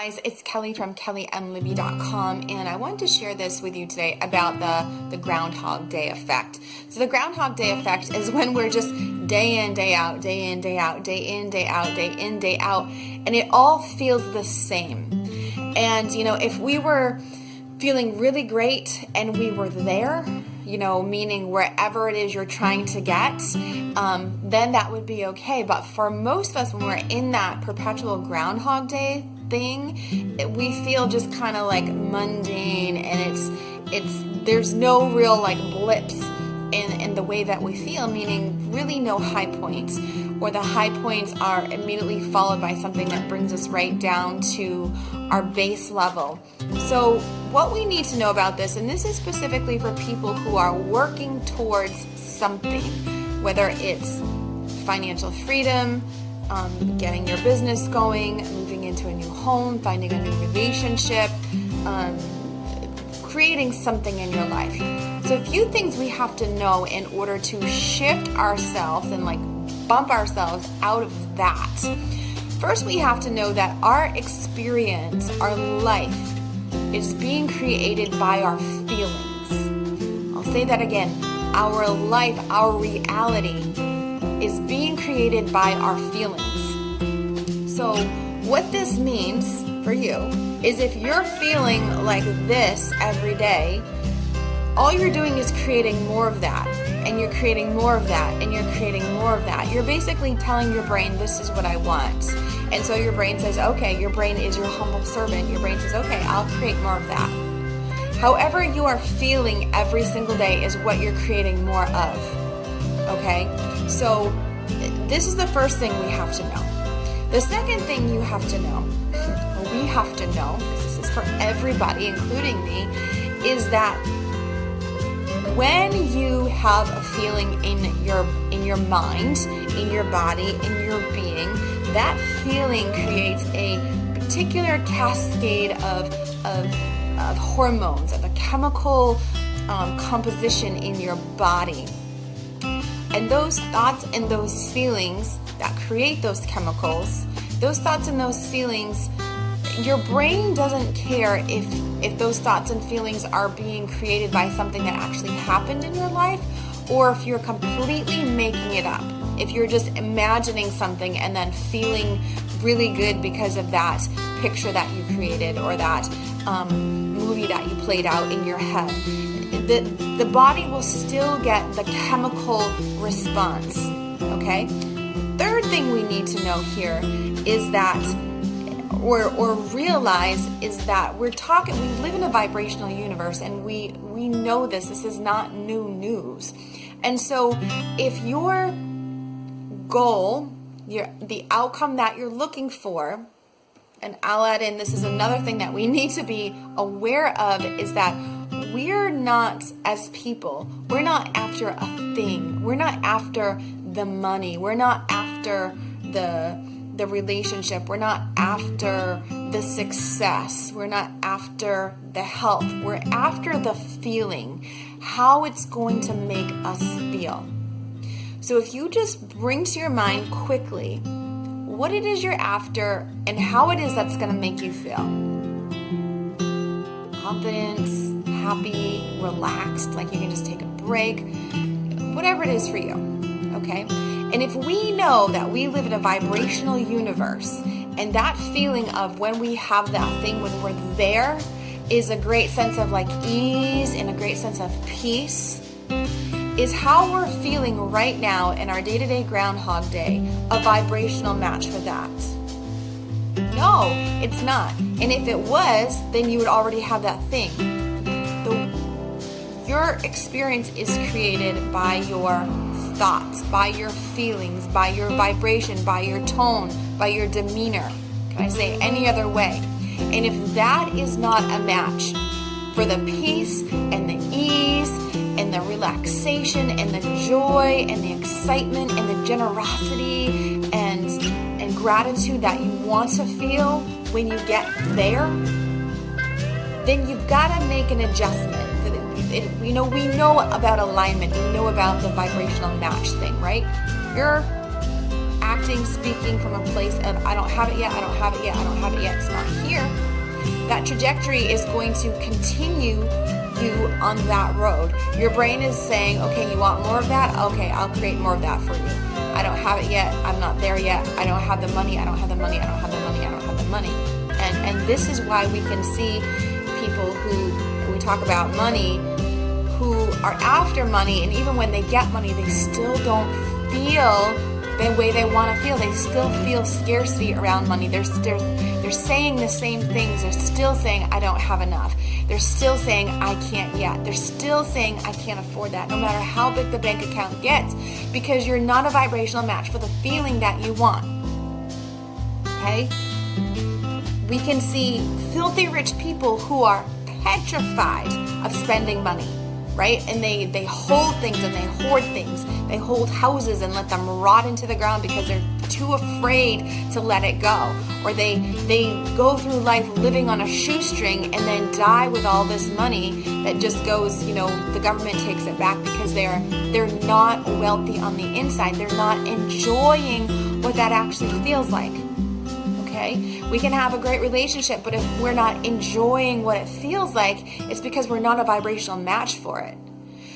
guys, it's Kelly from kellymlibby.com, and I wanted to share this with you today about the Groundhog Day effect. So the Groundhog Day effect is when we're just day in, day out, day in, day out, day in, day out, day in, day out, and it all feels the same. And, if we were feeling really great and we were there, meaning wherever it is you're trying to get, then that would be okay. But for most of us, when we're in that perpetual Groundhog Day thing, we feel just kind of like mundane, and there's no real like blips in the way that we feel, meaning really no high points, or the high points are immediately followed by something that brings us right down to our base level. So what we need to know about this, and this is specifically for people who are working towards something, whether it's financial freedom, getting your business going, moving into a new home, finding a new relationship, creating something in your life. So a few things we have to know in order to shift ourselves and bump ourselves out of that. First, we have to know that our experience, our life, is being created by our feelings. I'll say that again. Our life, our reality, is being created by our feelings. So what this means for you is if you're feeling like this every day, all you're doing is creating more of that, and you're creating more of that, and you're creating more of that. You're basically telling your brain, this is what I want. And so your brain says, okay, your brain is your humble servant. Your brain says, okay, I'll create more of that. However you are feeling every single day is what you're creating more of. Okay? So this is the first thing we have to know. The second thing you have to know, or we have to know, because this is for everybody, including me, is that when you have a feeling in your mind, in your body, in your being, that feeling creates a particular cascade of hormones, of a chemical composition in your body. And those thoughts and those feelings that create those chemicals, those thoughts and those feelings, your brain doesn't care if those thoughts and feelings are being created by something that actually happened in your life, or if you're completely making it up. If you're just imagining something and then feeling really good because of that picture that you created, or that movie that you played out in your head, the body will still get the chemical response. Okay? Third thing we need to know here is that, or realize, is that we live in a vibrational universe, and we know this is not new news. And so if your goal, the outcome that you're looking for, and I'll add in, this is another thing that we need to be aware of, is that we're not, as people, we're not after a thing. We're not after the money. We're not after the relationship. We're not after the success. We're not after the health. We're after the feeling, how it's going to make us feel. So if you just bring to your mind quickly what it is you're after and how it is that's going to make you feel. Confidence, happy, relaxed, like you can just take a break, whatever it is for you, okay? And if we know that we live in a vibrational universe, and that feeling of when we have that thing, when we're there, is a great sense of ease and a great sense of peace, is how we're feeling right now in our day-to-day Groundhog Day a vibrational match for that? No, it's not. And if it was, then you would already have that thing. Your experience is created by your thoughts, by your feelings, by your vibration, by your tone, by your demeanor. Can I say any other way? And if that is not a match for the peace and the ease and the relaxation and the joy and the excitement and the generosity and gratitude that you want to feel when you get there, then you've got to make an adjustment. We know about alignment. We know about the vibrational match thing, right? You're acting, speaking from a place of, I don't have it yet, I don't have it yet, I don't have it yet. It's not here. that trajectory is going to continue you on that road. Your brain is saying, okay, you want more of that? Okay, I'll create more of that for you. I don't have it yet. I'm not there yet. I don't have the money. I don't have the money. I don't have the money. I don't have the money. And this is why we can see people who, when we talk about money, who are after money, and even when they get money, they still don't feel the way they want to feel. They still feel scarcity around money. They're saying the same things. They're still saying, I don't have enough. They're still saying, I can't yet. They're still saying, I can't afford that, no matter how big the bank account gets, because you're not a vibrational match for the feeling that you want. Okay? We can see filthy rich people who are petrified of spending money, right? And they hold things and they hoard things. They hold houses and let them rot into the ground because they're too afraid to let it go. Or they go through life living on a shoestring and then die with all this money that just goes, the government takes it back because they're not wealthy on the inside. They're not enjoying what that actually feels like. Okay? We can have a great relationship, but if we're not enjoying what it feels like, it's because we're not a vibrational match for it.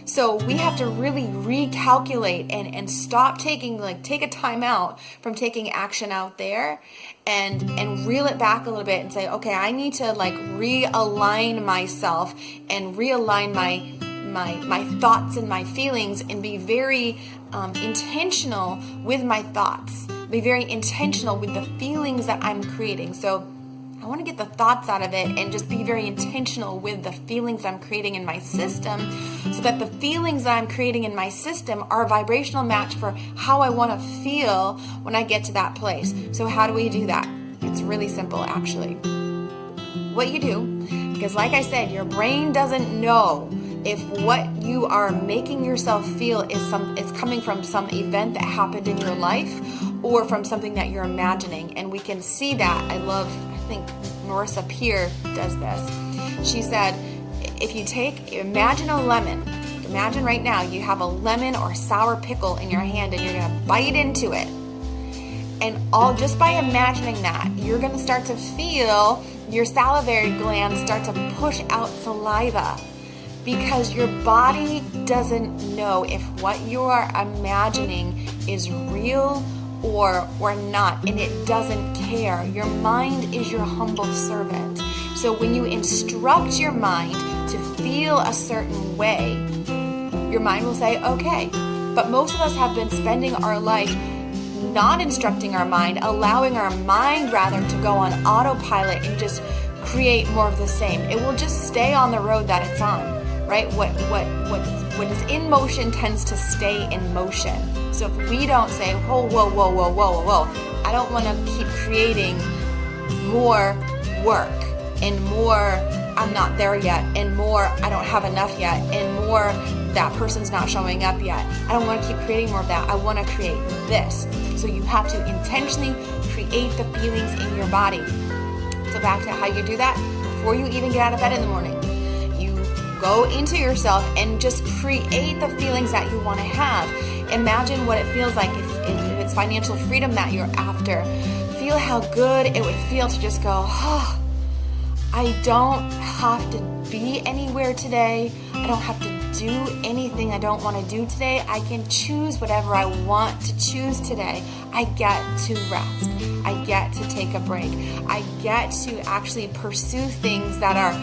So we have to really recalculate and stop take a time out from taking action out there and reel it back a little bit and say, okay, I need to realign myself and realign my thoughts and my feelings and be very intentional with my thoughts. Be very intentional with the feelings that I'm creating. So I want to get the thoughts out of it and just be very intentional with the feelings I'm creating in my system, so that the feelings that I'm creating in my system are a vibrational match for how I want to feel when I get to that place. So how do we do that? It's really simple, actually. What you do, because like I said, your brain doesn't know if what you are making yourself feel it's coming from some event that happened in your life or from something that you're imagining. And we can see that. I think Marissa Peer does this. She said, if you imagine a lemon. Imagine right now you have a lemon or sour pickle in your hand and you're going to bite into it. And just by imagining that, you're going to start to feel your salivary glands start to push out saliva, because your body doesn't know if what you are imagining is real or not, and it doesn't care. Your mind is your humble servant. So when you instruct your mind to feel a certain way, your mind will say, okay. But most of us have been spending our life not instructing our mind, allowing our mind rather to go on autopilot and just create more of the same. It will just stay on the road that it's on, right? What is in motion tends to stay in motion. So if we don't say, whoa, I don't want to keep creating more work and more I'm not there yet, and more I don't have enough yet, and more that person's not showing up yet. I don't want to keep creating more of that. I want to create this. So you have to intentionally create the feelings in your body. So back to how you do that, before you even get out of bed in the morning, you go into yourself and just create the feelings that you want to have. Imagine what it feels like if it's financial freedom that you're after. Feel how good it would feel to just go, I don't have to be anywhere today. I don't have to do anything I don't want to do today. I can choose whatever I want to choose today. I get to rest. I get to take a break. I get to actually pursue things that are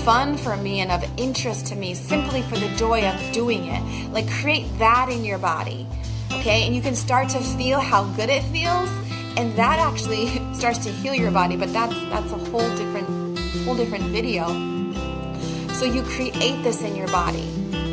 fun for me and of interest to me simply for the joy of doing it. Like, create that in your body, okay? And you can start to feel how good it feels, and that actually starts to heal your body, but that's a whole different video. So you create this in your body,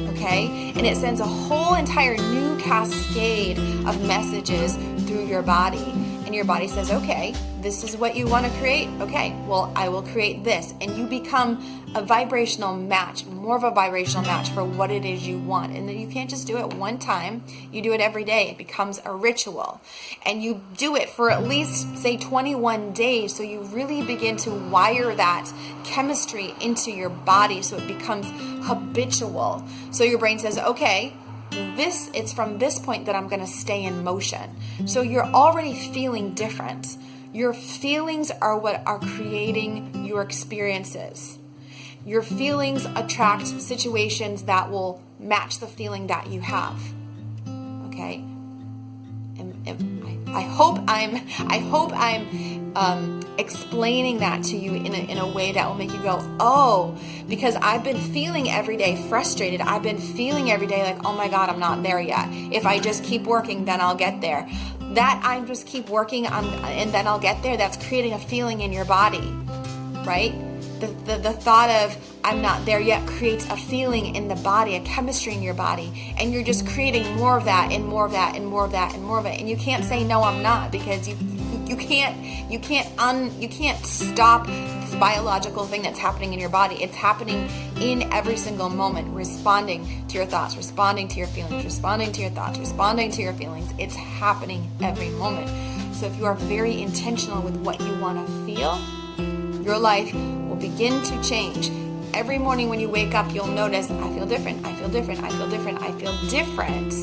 okay? And it sends a whole entire new cascade of messages through your body. And your body says, okay, this is what you want to create. Okay, well, I will create this. And you become a vibrational match, more of a vibrational match for what it is you want. And then you can't just do it one time. You do it every day. It becomes a ritual. And you do it for at least, say, 21 days. So you really begin to wire that chemistry into your body so it becomes habitual. So your brain says, okay, it's from this point that I'm going to stay in motion. So you're already feeling different. Your feelings are what are creating your experiences. Your feelings attract situations that will match the feeling that you have. Okay? And I hope I'm explaining that to you in a way that will make you go, oh, because I've been feeling every day frustrated. I've been feeling every day like, oh my God, I'm not there yet. If I just keep working, then I'll get there. That I just keep working on and then I'll get there, that's creating a feeling in your body, right? The thought of I'm not there yet creates a feeling in the body, a chemistry in your body, and you're just creating more of that and more of that and more of that and more of it. And you can't say no, I'm not, because you can't stop this biological thing that's happening in your body. It's happening in every single moment, responding to your thoughts, responding to your feelings, responding to your thoughts, responding to your feelings. It's happening every moment. So if you are very intentional with what you want to feel, your life will begin to change. Every morning when you wake up, you'll notice, I feel different, I feel different, I feel different, I feel different.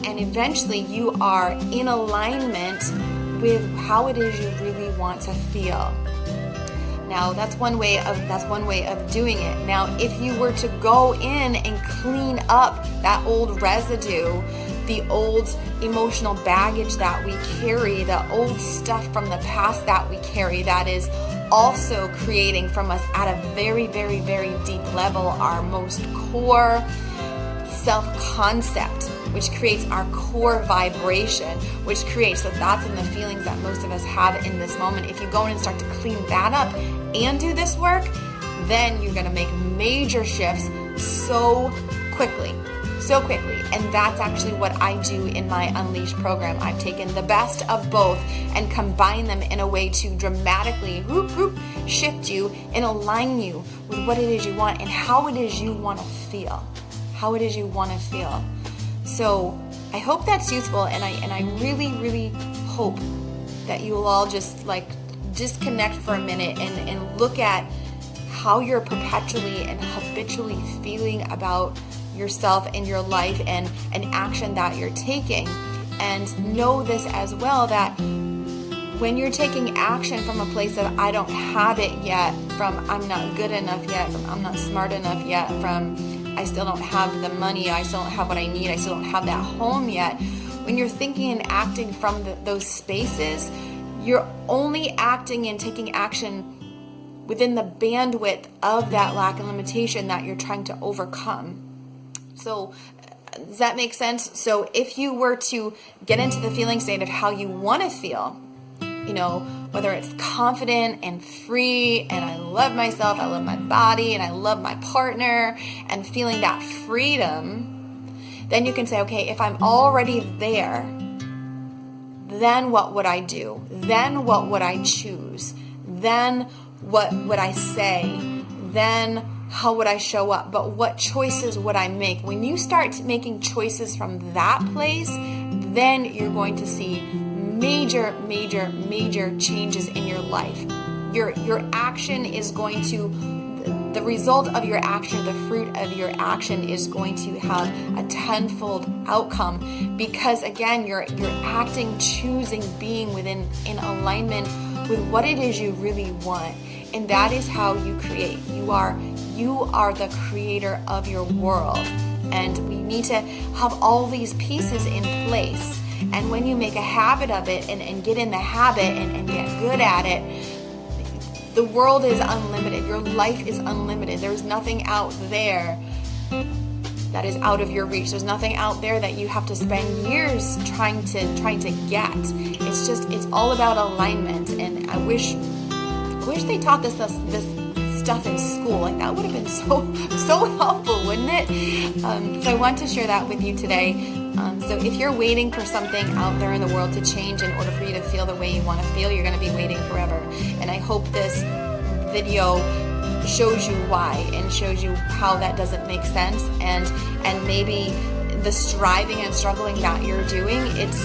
And eventually you are in alignment with how it is you really want to feel. Now that's one way of doing it. Now if you were to go in and clean up that old residue, the old emotional baggage that we carry, the old stuff from the past that we carry that is also creating from us at a very, very, very deep level our most core self-concept, which creates our core vibration, which creates the thoughts and the feelings that most of us have in this moment. If you go in and start to clean that up and do this work, then you're going to make major shifts so quickly. And that's actually what I do in my Unleash program. I've taken the best of both and combined them in a way to dramatically shift you and align you with what it is you want and how it is you want to feel. So I hope that's useful, and I really, really hope that you will all just disconnect for a minute and look at how you're perpetually and habitually feeling about yourself and your life and an action that you're taking. And know this as well, that when you're taking action from a place of I don't have it yet, from I'm not good enough yet, from I'm not smart enough yet, from I still don't have the money, I still don't have what I need, I still don't have that home yet. When you're thinking and acting from those spaces, you're only acting and taking action within the bandwidth of that lack and limitation that you're trying to overcome. So does that make sense? So if you were to get into the feeling state of how you want to feel, whether it's confident and free and I love myself, I love my body, and I love my partner, and feeling that freedom, then you can say, okay, if I'm already there, then what would I do? Then what would I choose? Then what would I say? Then how would I show up? But what choices would I make? When you start making choices from that place, then you're going to see major, major, major changes in your life. Your action is going to, the result of your action, the fruit of your action is going to have a tenfold outcome, because again, you're acting, choosing, being in alignment with what it is you really want. And that is how you create. You are the creator of your world. And we need to have all these pieces in place. And when you make a habit of it and get in the habit and get good at it, the world is unlimited. Your life is unlimited. There's nothing out there that is out of your reach. There's nothing out there that you have to spend years trying to get. It's all about alignment. And I wish they taught this stuff in school. Like, that would have been so helpful, wouldn't it? So I want to share that with you today. So if you're waiting for something out there in the world to change in order for you to feel the way you want to feel, you're going to be waiting forever. And I hope this video shows you why and shows you how that doesn't make sense, and maybe the striving and struggling that you're doing, it's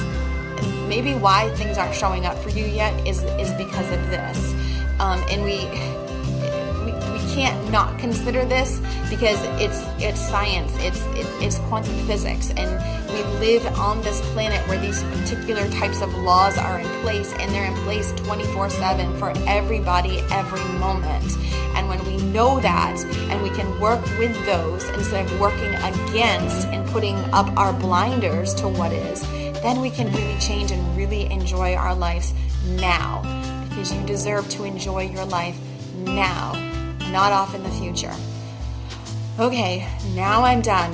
maybe why things aren't showing up for you yet is because of this. And we can't not consider this because it's science, it's quantum physics, and we live on this planet where these particular types of laws are in place, and they're in place 24/7 for everybody, every moment. And when we know that, and we can work with those instead of working against and putting up our blinders to what is, then we can really change and really enjoy our lives now, because you deserve to enjoy your life now, not off in the future. Okay, now I'm done.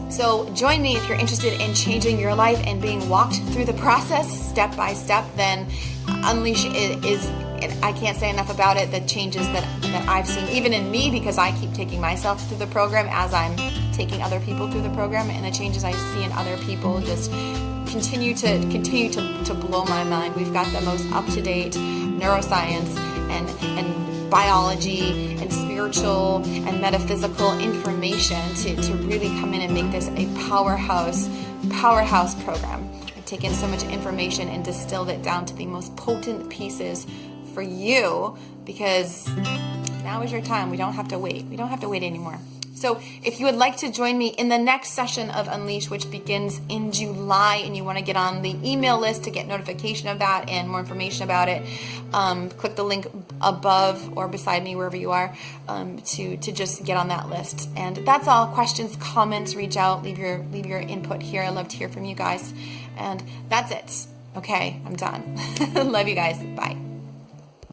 So join me if you're interested in changing your life and being walked through the process step by step. Then Unleash is I can't say enough about it, the changes that I've seen, even in me, because I keep taking myself through the program as I'm taking other people through the program, and the changes I see in other people just continue to blow my mind. We've got the most up-to-date neuroscience and biology and spiritual and metaphysical information to really come in and make this a powerhouse program. I've taken so much information and distilled it down to the most potent pieces for you, because now is your time. We don't have to wait. We don't have to wait anymore. So if you would like to join me in the next session of Unleash, which begins in July, and you want to get on the email list to get notification of that and more information about it, click the link above or beside me, wherever you are, to just get on that list. And that's all. Questions, comments, reach out, leave your input here. I love to hear from you guys. And that's it. Okay, I'm done. Love you guys. Bye.